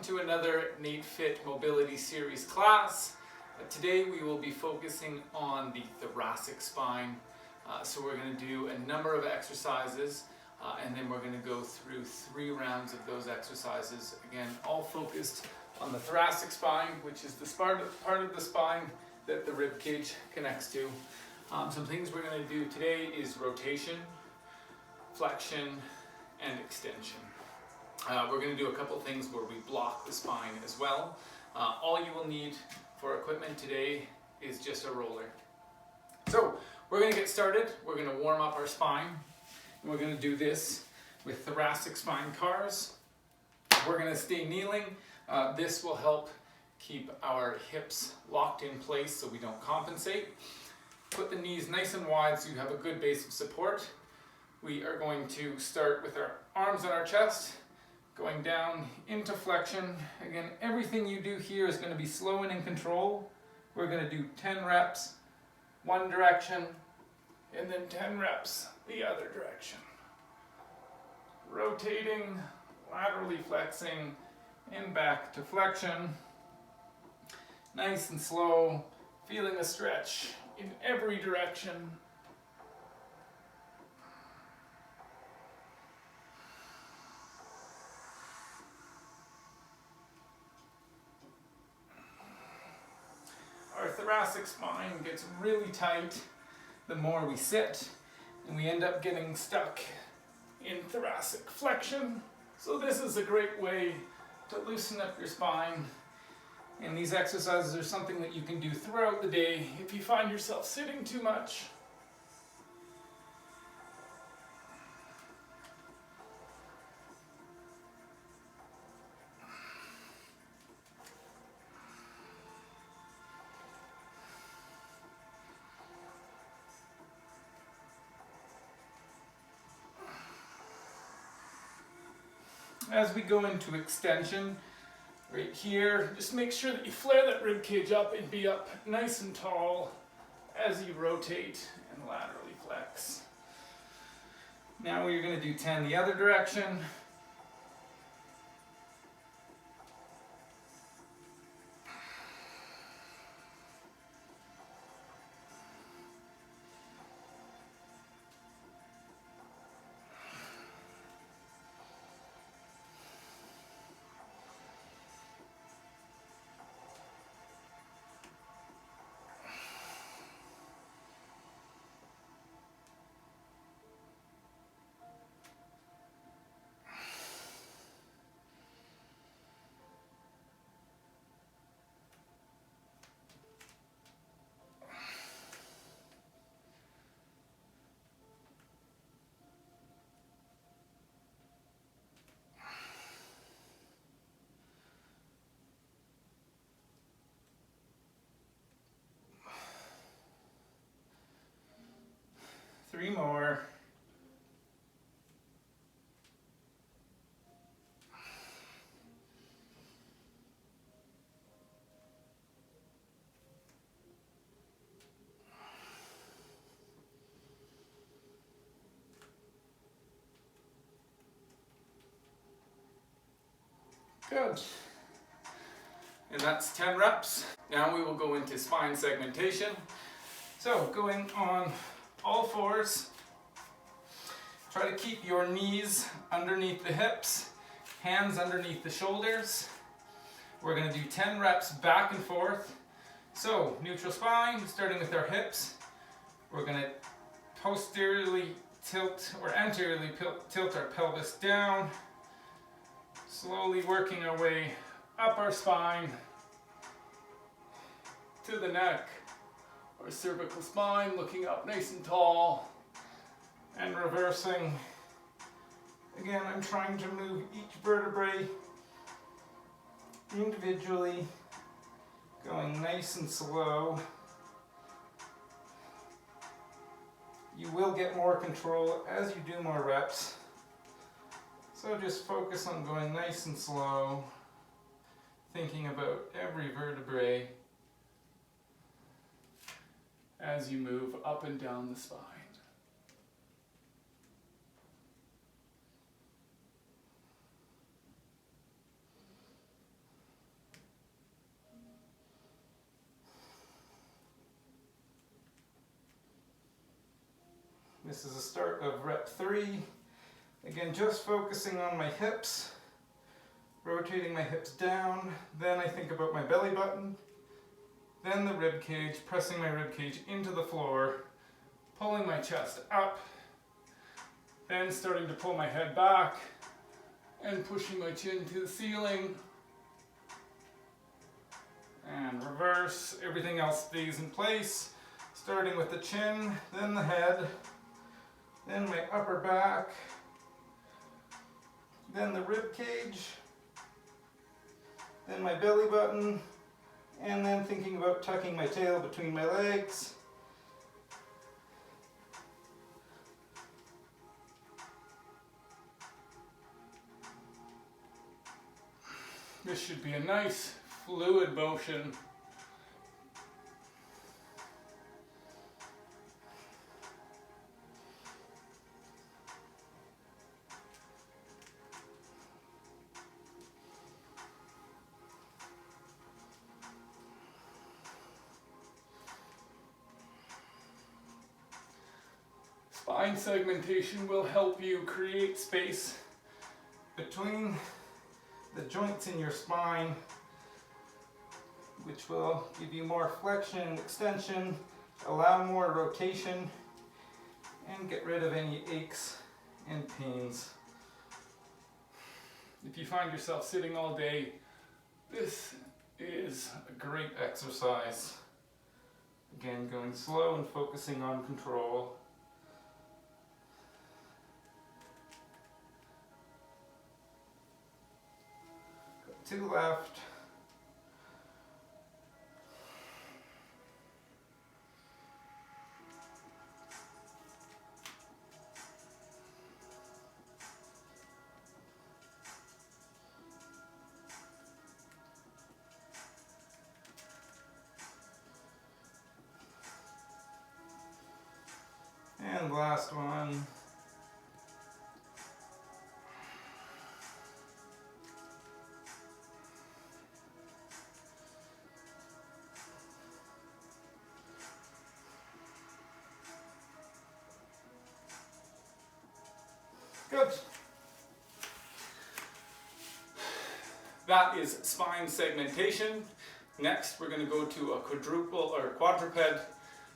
to another Nate Fit Mobility Series class. Today we will be focusing on the thoracic spine. So we're going to do a number of exercises and then we're going to go through 3 rounds of those exercises. Again, all focused on the thoracic spine, which is the part of the spine that the rib cage connects to. Some things we're going to do today is rotation, flexion, and extension. We're going to do a couple things where we block the spine as well. All you will need for equipment today is just a roller. So we're going to get started. We're going to warm up our spine. And we're going to do this with thoracic spine cars. We're going to stay kneeling. This will help keep our hips locked in place so we don't compensate. Put the knees nice and wide so you have a good base of support. We are going to start with our arms on our chest, going down into flexion. Again, everything you do here is going to be slow and in control. We're going to do 10 reps, one direction, and then 10 reps the other direction. Rotating, laterally flexing, and back to flexion. Nice and slow, feeling a stretch in every direction. Our thoracic spine gets really tight the more we sit, and we end up getting stuck in thoracic flexion. So this is a great way to loosen up your spine. And these exercises are something that you can do throughout the day if you find yourself sitting too much. As we go into extension, right here, just make sure that you flare that rib cage up and be up nice and tall as you rotate and laterally flex. Now we're going to do 10 the other direction. Three more. Good. And that's 10 reps. Now we will go into spine segmentation. So going on all fours. Try to keep your knees underneath the hips, hands underneath the shoulders. We're going to do 10 reps back and forth. So neutral spine, starting with our hips. We're going to posteriorly tilt or anteriorly tilt our pelvis down. Slowly working our way up our spine to the neck. Our cervical spine looking up nice and tall and reversing. Again, I'm trying to move each vertebrae individually, going nice and slow. You will get more control as you do more reps. So just focus on going nice and slow, thinking about every vertebrae as you move up and down the spine. This is the start of rep 3. Again, just focusing on my hips, rotating my hips down, then I think about my belly button, then the rib cage, pressing my rib cage into the floor, pulling my chest up, then starting to pull my head back and pushing my chin to the ceiling. And reverse, everything else stays in place, starting with the chin, then the head, then my upper back, then the rib cage, then my belly button, and then thinking about tucking my tail between my legs. This should be a nice fluid motion. Spine segmentation will help you create space Between the joints in your spine, which will give you more flexion and extension, allow more rotation, and get rid of any aches and pains. if you find yourself sitting all day. This is a great Exercise. Again, going slow and focusing on control. To the left. And last one. Good. That is spine segmentation. Next, we're going to go to a quadruped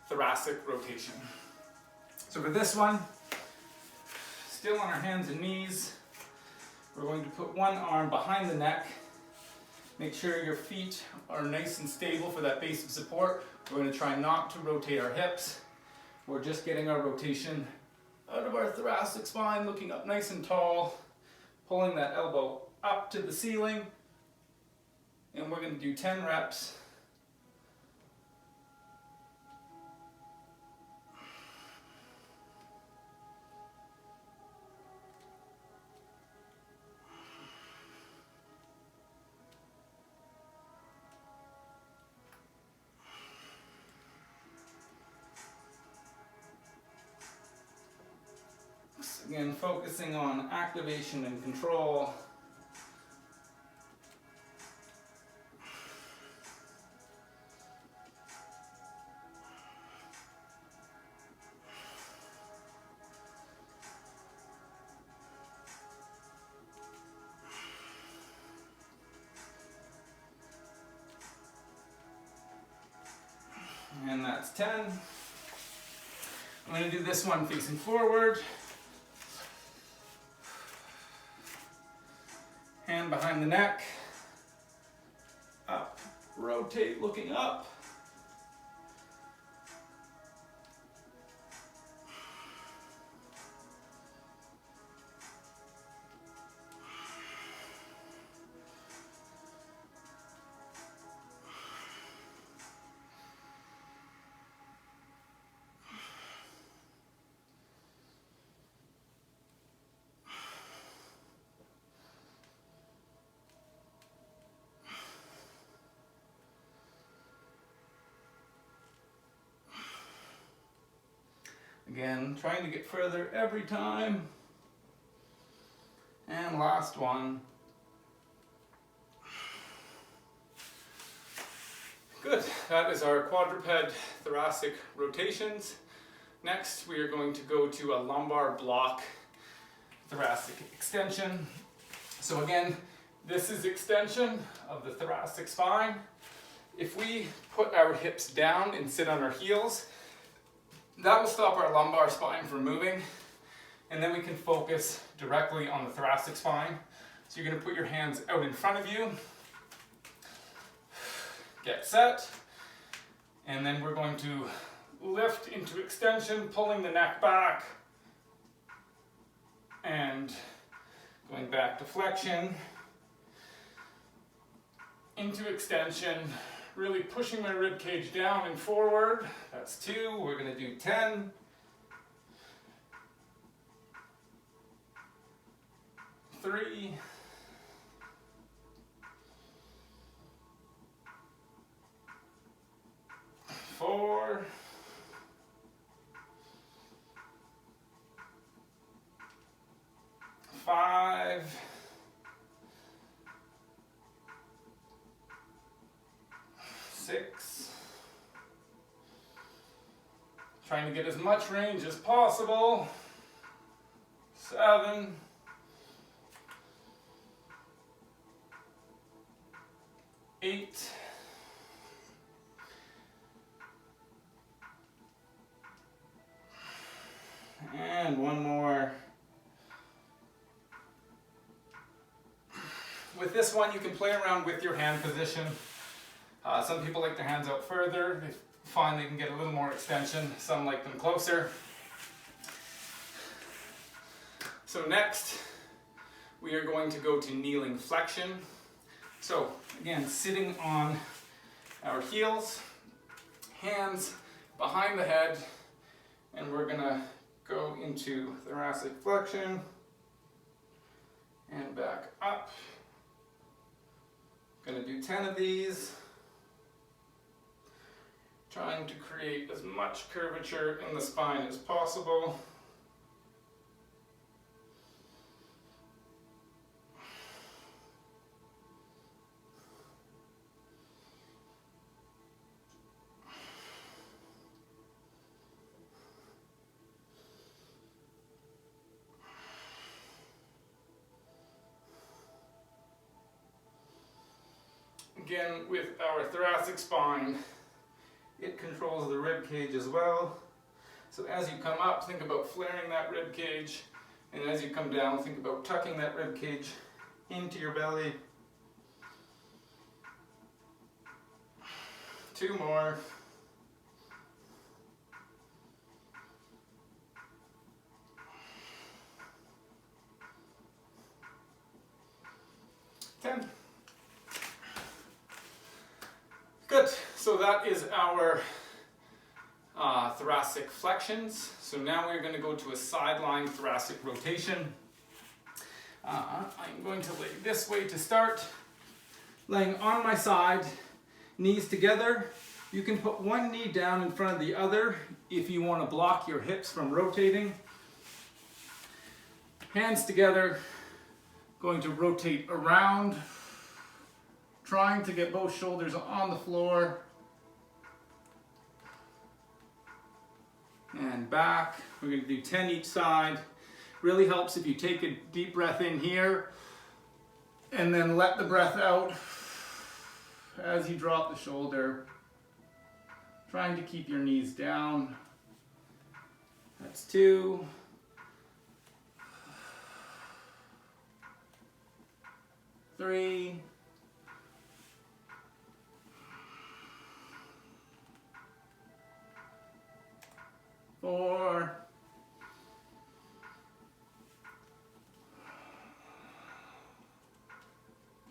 thoracic rotation. So for this one, still on our hands and knees, we're going to put one arm behind the neck. Make sure your feet are nice and stable for that base of support. We're going to try not to rotate our hips. We're just getting our rotation out of our thoracic spine, looking up nice and tall, pulling that elbow up to the ceiling, and we're going to do 10 reps. Again, focusing on activation and control. And that's 10. I'm going to do this one facing forward. Hand behind the neck, up, rotate, looking up. Again, trying to get further every time. And last one. Good, that is our quadruped thoracic rotations. Next, we are going to go to a lumbar block thoracic extension. So again, this is extension of the thoracic spine. If we put our hips down and sit on our heels, that will stop our lumbar spine from moving, and then we can focus directly on the thoracic spine. So you're going to put your hands out in front of you, get set, and then we're going to lift into extension, pulling the neck back, and going back to flexion, into extension, really pushing my rib cage down and forward. That's 2, we're going to do 10. 3. 4. 5. 6. Trying to get as much range as possible. 7. 8. 1 more. With this one, you can play around with your hand position. Some people like their hands out further. They find they can get a little more extension. Some like them closer. So next, we are going to go to kneeling flexion. So again, sitting on our heels, hands behind the head, and we're gonna go into thoracic flexion and back up. Gonna do 10 of these, trying to create as much curvature in the spine as possible. Again, with our thoracic spine, it controls the rib cage as well. So as you come up, think about flaring that rib cage, and as you come down, think about tucking that rib cage into your belly. 2 more. 10. Good, so that is our thoracic flexions. So now we're going to go to a sideline thoracic rotation. I'm going to lay this way to start. Laying on my side, knees together. You can put one knee down in front of the other if you want to block your hips from rotating. Hands together, going to rotate around, trying to get both shoulders on the floor. And back. We're going to do 10 each side. Really helps if you take a deep breath in here and then let the breath out as you drop the shoulder. Trying to keep your knees down. That's 2. 3. 4.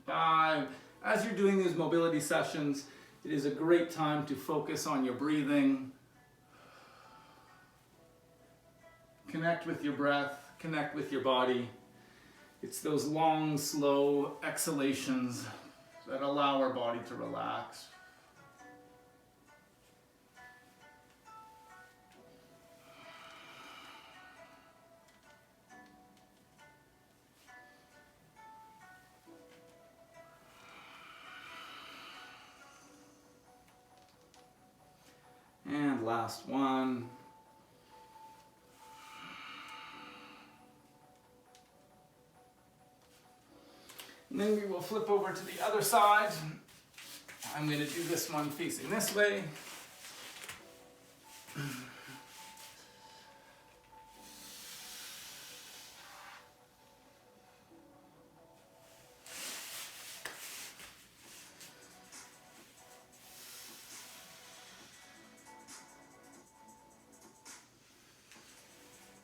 5. As you're doing these mobility sessions, it is a great time to focus on your breathing. Connect with your breath, connect with your body. It's those long, slow exhalations that allow our body to relax. And last one. And then we will flip over to the other side. I'm going to do this one facing this way.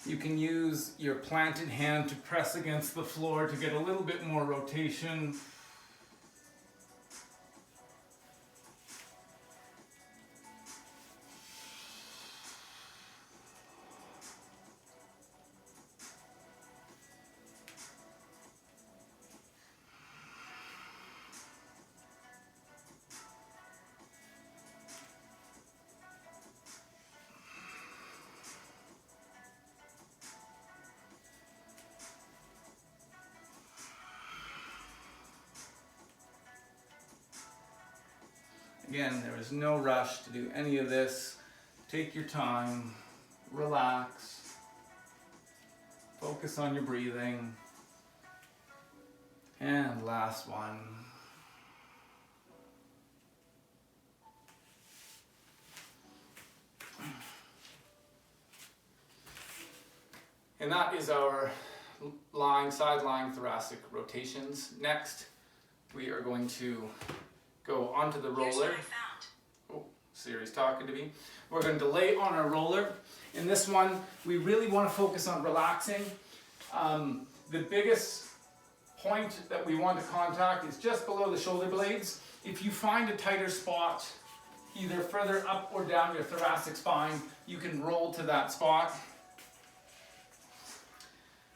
You can use your planted hand to press against the floor to get a little bit more rotation. Again, there is no rush to do any of this. Take your time, relax, focus on your breathing. And last one. And that is our side lying thoracic rotations. Next, we are going to go onto the roller. Here's what I found. Oh, Siri's talking to me. We're going to lay on our roller. In this one, we really want to focus on relaxing. The biggest point that we want to contact is just below the shoulder blades. If you find a tighter spot, either further up or down your thoracic spine, you can roll to that spot.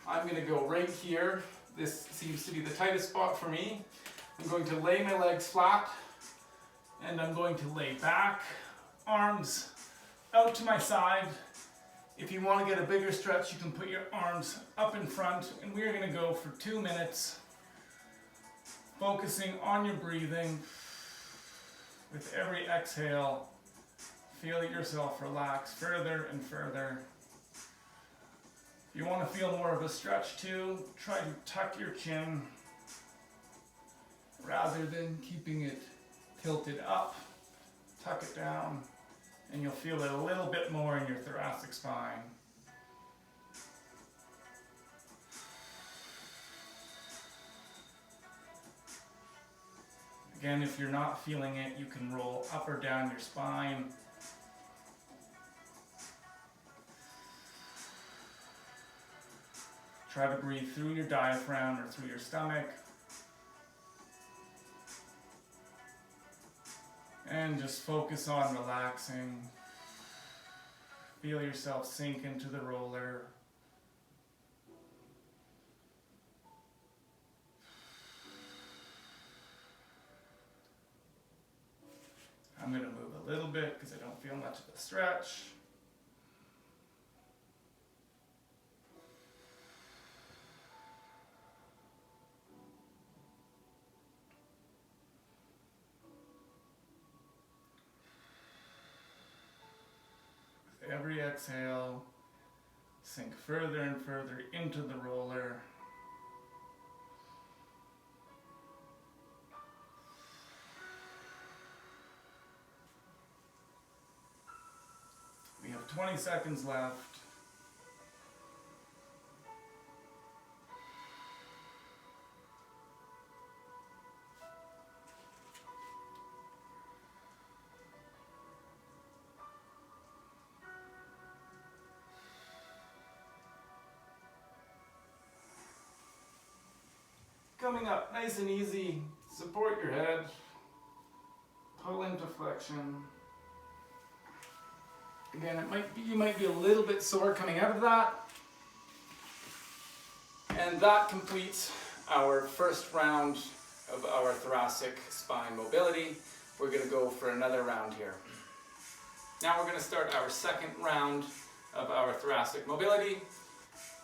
I'm going to go right here. This seems to be the tightest spot for me. I'm going to lay my legs flat, and I'm going to lay back, arms out to my side. If you want to get a bigger stretch, you can put your arms up in front, and we're going to go for 2 minutes, focusing on your breathing. With every exhale, feel yourself relax further and further. If you want to feel more of a stretch too, try to tuck your chin rather than keeping it tilted up. Tuck it down, and you'll feel it a little bit more in your thoracic spine. Again, if you're not feeling it, you can roll up or down your spine. Try to breathe through your diaphragm or through your stomach. And just focus on relaxing. Feel yourself sink into the roller. I'm going to move a little bit because I don't feel much of a stretch. With every exhale, sink further and further into the roller. We have 20 seconds left. Coming up nice and easy, support your head, pull into flexion. Again, you might be a little bit sore coming out of that. And that completes our first round of our thoracic spine mobility. We're going to go for another round here. Now we're going to start our second round of our thoracic mobility.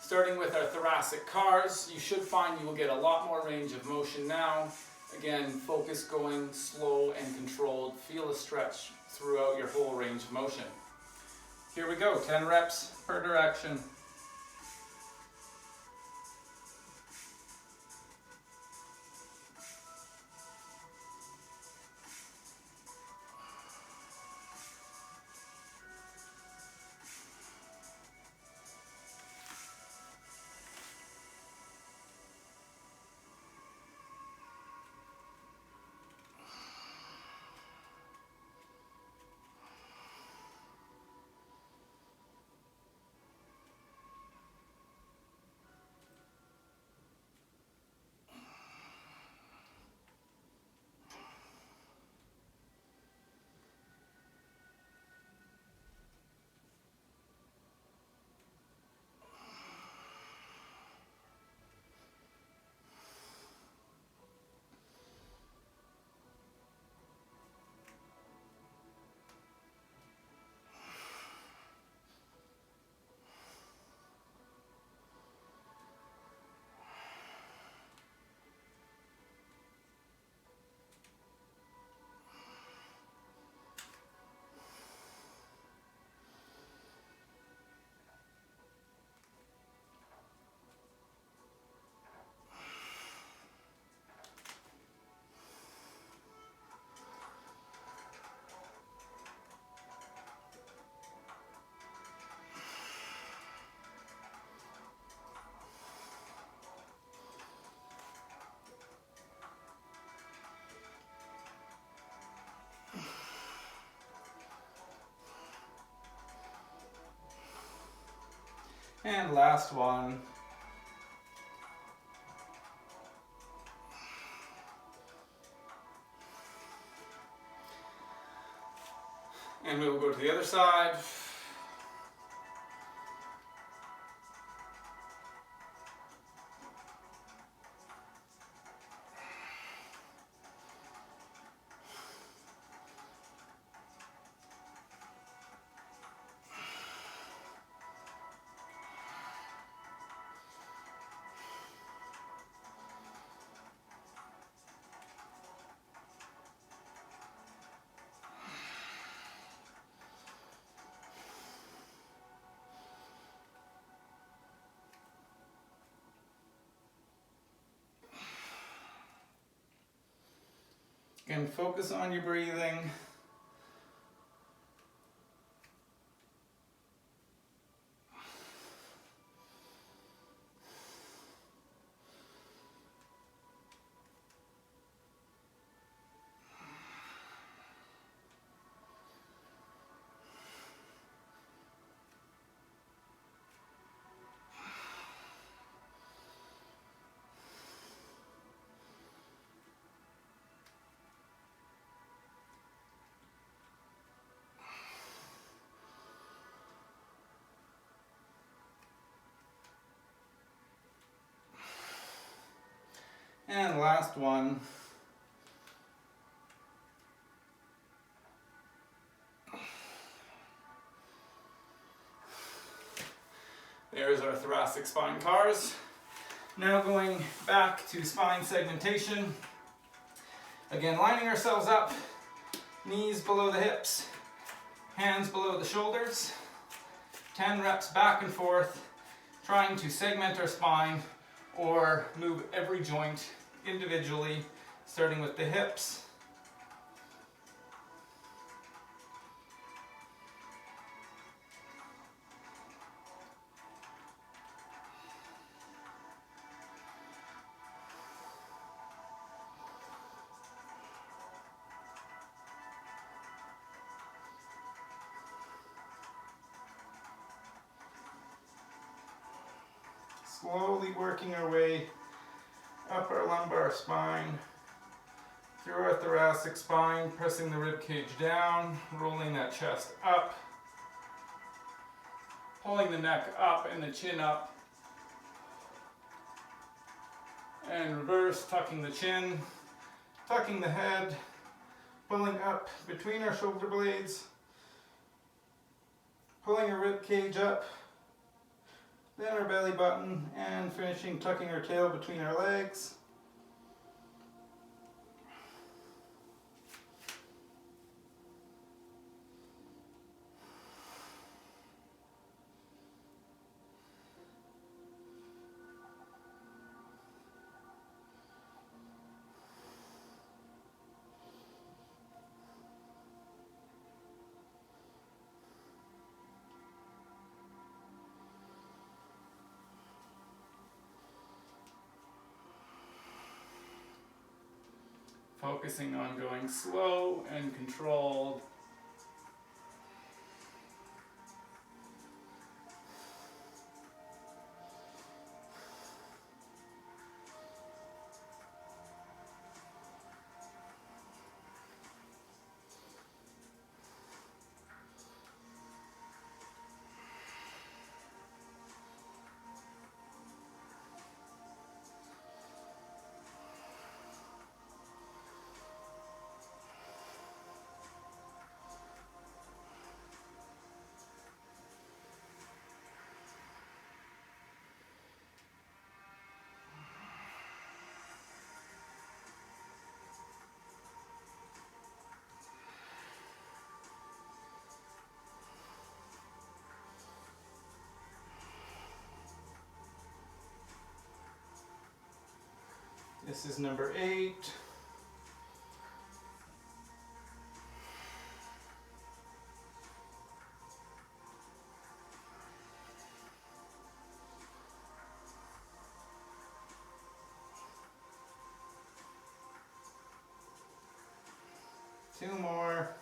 Starting with our thoracic cars, you should find you will get a lot more range of motion now. Again, focus going slow and controlled. Feel a stretch throughout your whole range of motion. Here we go, 10 reps per direction. And last one. And we will go to the other side. Again, focus on your breathing. And last one. There's our thoracic spine cars. Now going back to spine segmentation. Again, lining ourselves up, knees below the hips, hands below the shoulders. 10 reps back and forth, trying to segment our spine or move every joint individually, starting with the hips. Slowly working our way up our lumbar spine, through our thoracic spine, pressing the rib cage down, rolling that chest up, pulling the neck up and the chin up, and reverse, tucking the chin, tucking the head, pulling up between our shoulder blades, pulling our rib cage up, then our belly button, and finishing tucking our tail between our legs. Focusing on going slow and controlled. This is number 8. Two more.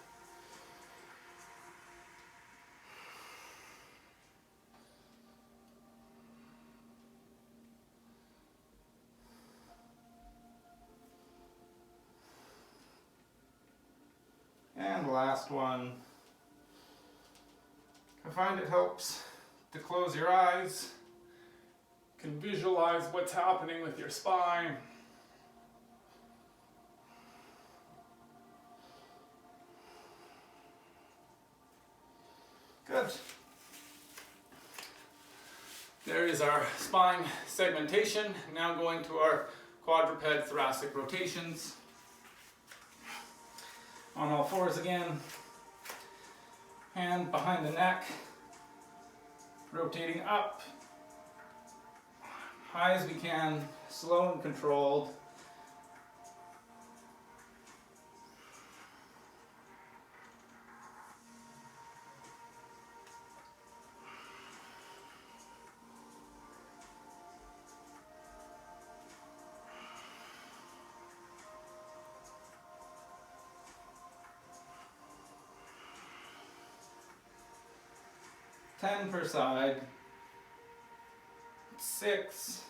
last one. I find it helps to close your eyes. You can visualize what's happening with your spine. Good. There is our spine segmentation. Now going to our quadruped thoracic rotations. On all fours again. Hand behind the neck. Rotating up. High as we can, slow and controlled. Ten per side. 6.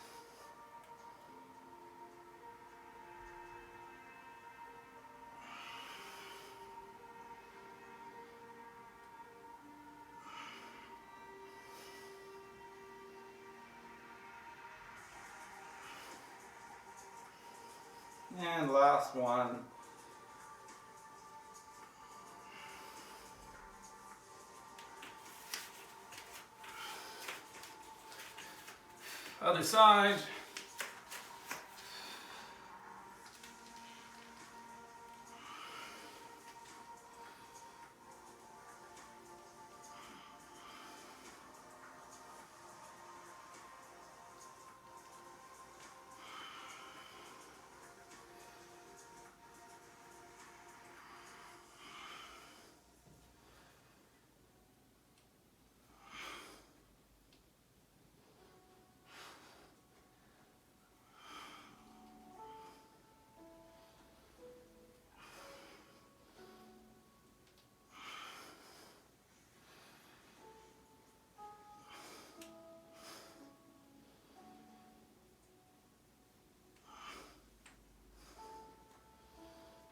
And last one. Other side.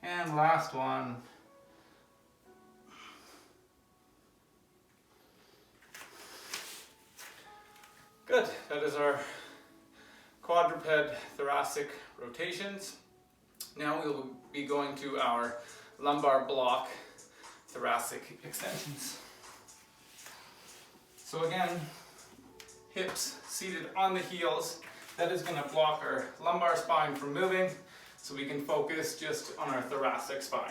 And last one. Good. That is our quadruped thoracic rotations. Now we will be going to our lumbar block thoracic extensions. So again, hips seated on the heels. That is going to block our lumbar spine from moving, so we can focus just on our thoracic spine.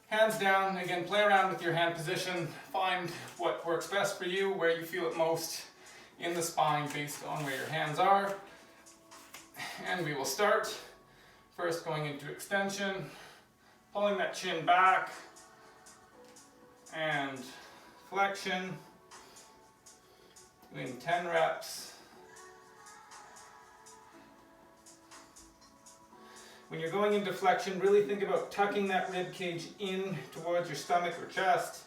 Hands down, again, play around with your hand position. Find what works best for you, where you feel it most in the spine based on where your hands are. And we will start. First going into extension, pulling that chin back, and flexion, doing 10 reps. When you're going into flexion, really think about tucking that rib cage in towards your stomach or chest.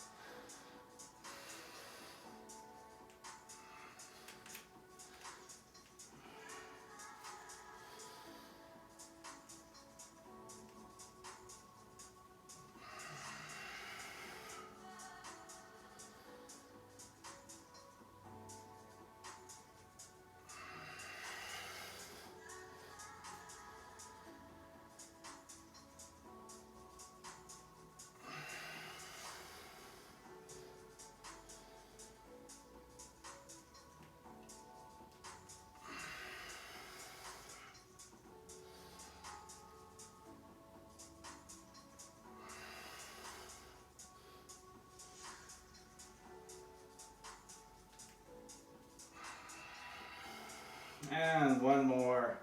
And one more.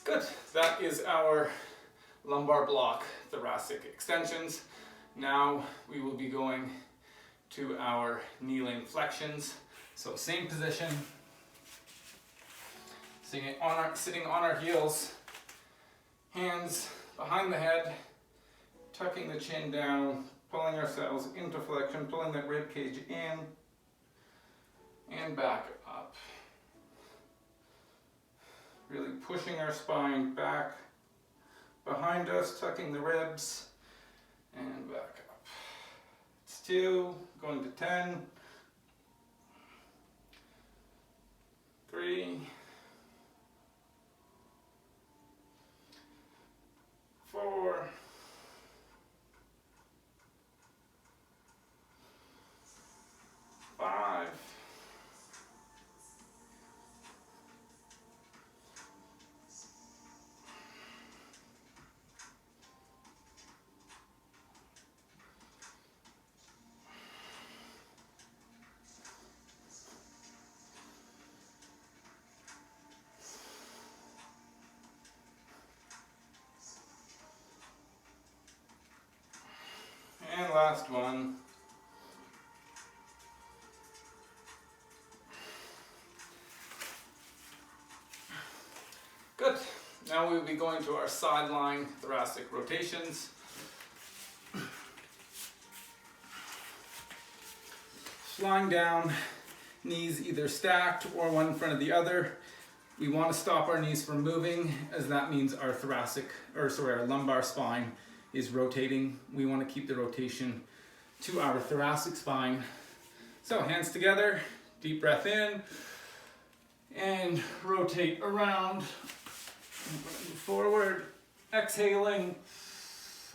Good. That is our lumbar block thoracic extensions. Now we will be going to our kneeling flexions. So same position, sitting on our heels, hands behind the head, tucking the chin down, pulling ourselves into flexion, pulling that rib cage in and back up. Really pushing our spine back behind us, tucking the ribs, and back up. It's 2, going to 10, 3, 4, 5, 'and last one. Good. Now we'll be going to our sideline thoracic rotations. Lying down, knees either stacked or one in front of the other. We want to stop our knees from moving, as that means our our lumbar spine is rotating. We want to keep the rotation to our thoracic spine. So hands together, deep breath in, and rotate around, forward, exhaling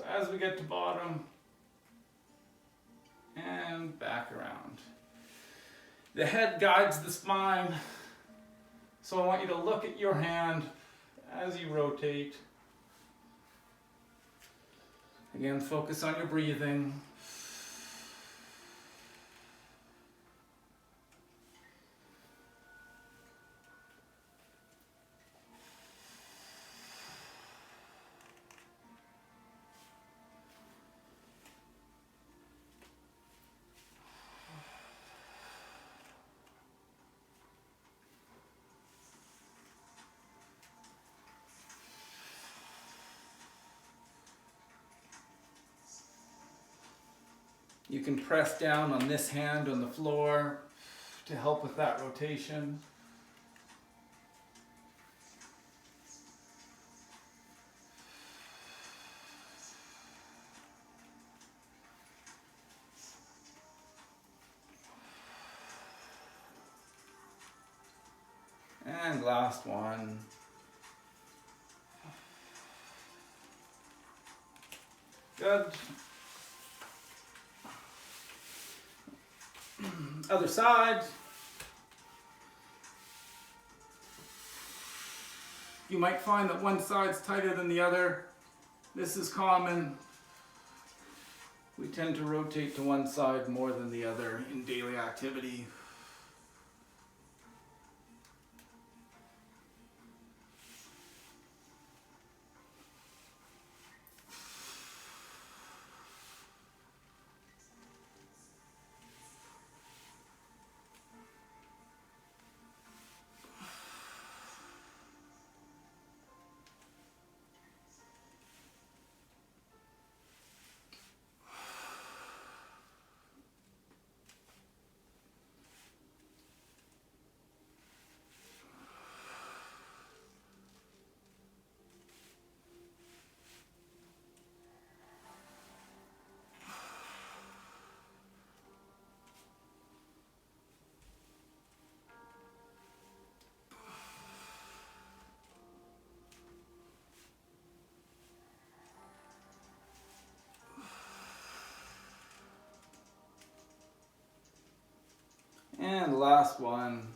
as we get to bottom, and back around. The head guides the spine, so I want you to look at your hand as you rotate. Again, focus on your breathing. You can press down on this hand on the floor to help with that rotation. And last one. Good. Other side. You might find that one side's tighter than the other. This is common. We tend to rotate to one side more than the other in daily activity. And last one.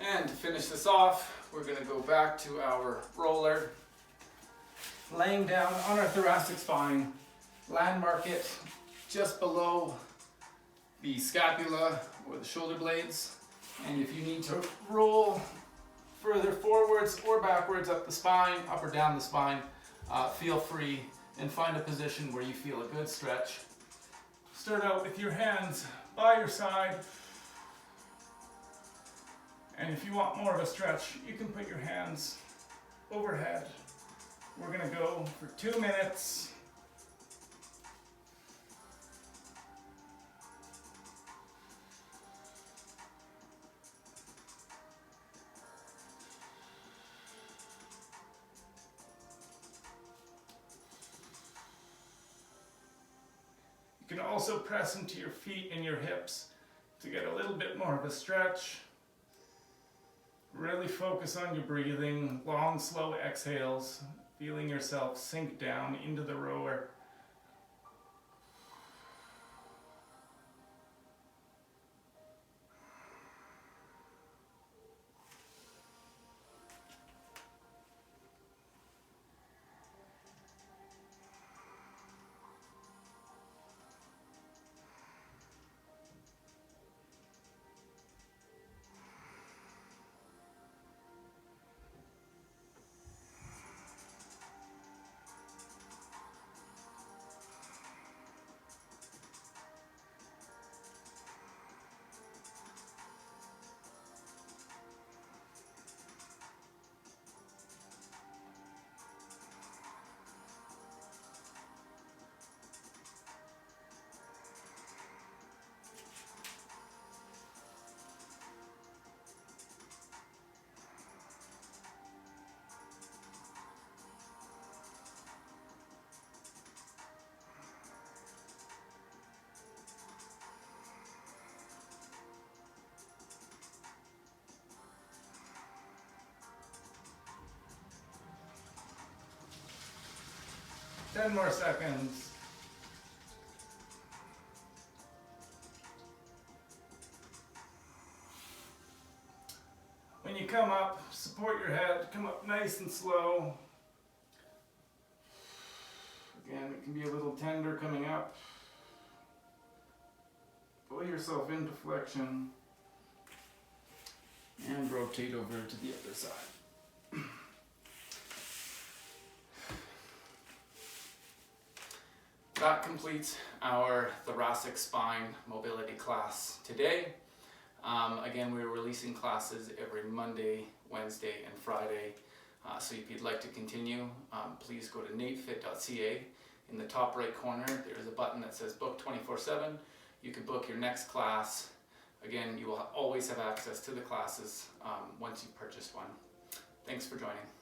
And to finish this off, we're going to go back to our roller. Laying down on our thoracic spine, landmark it just below the scapula or the shoulder blades. And if you need to roll further forwards or backwards up the spine, up or down the spine, feel free and find a position where you feel a good stretch. Start out with your hands by your side. And if you want more of a stretch, you can put your hands overhead. We're going to go for 2 minutes. You can also press into your feet and your hips to get a little bit more of a stretch. Really focus on your breathing, long, slow exhales, feeling yourself sink down into the rower. Ten more seconds. When you come up, support your head, come up nice and slow. Again, it can be a little tender coming up. Pull yourself into flexion and rotate over to the other side. That completes our thoracic spine mobility class today. Again, we're releasing classes every Monday, Wednesday, and Friday. So if you'd like to continue, please go to natefit.ca. In the top right corner, there is a button that says book 24/7. You can book your next class. Again, you will always have access to the classes once you've purchased one. Thanks for joining.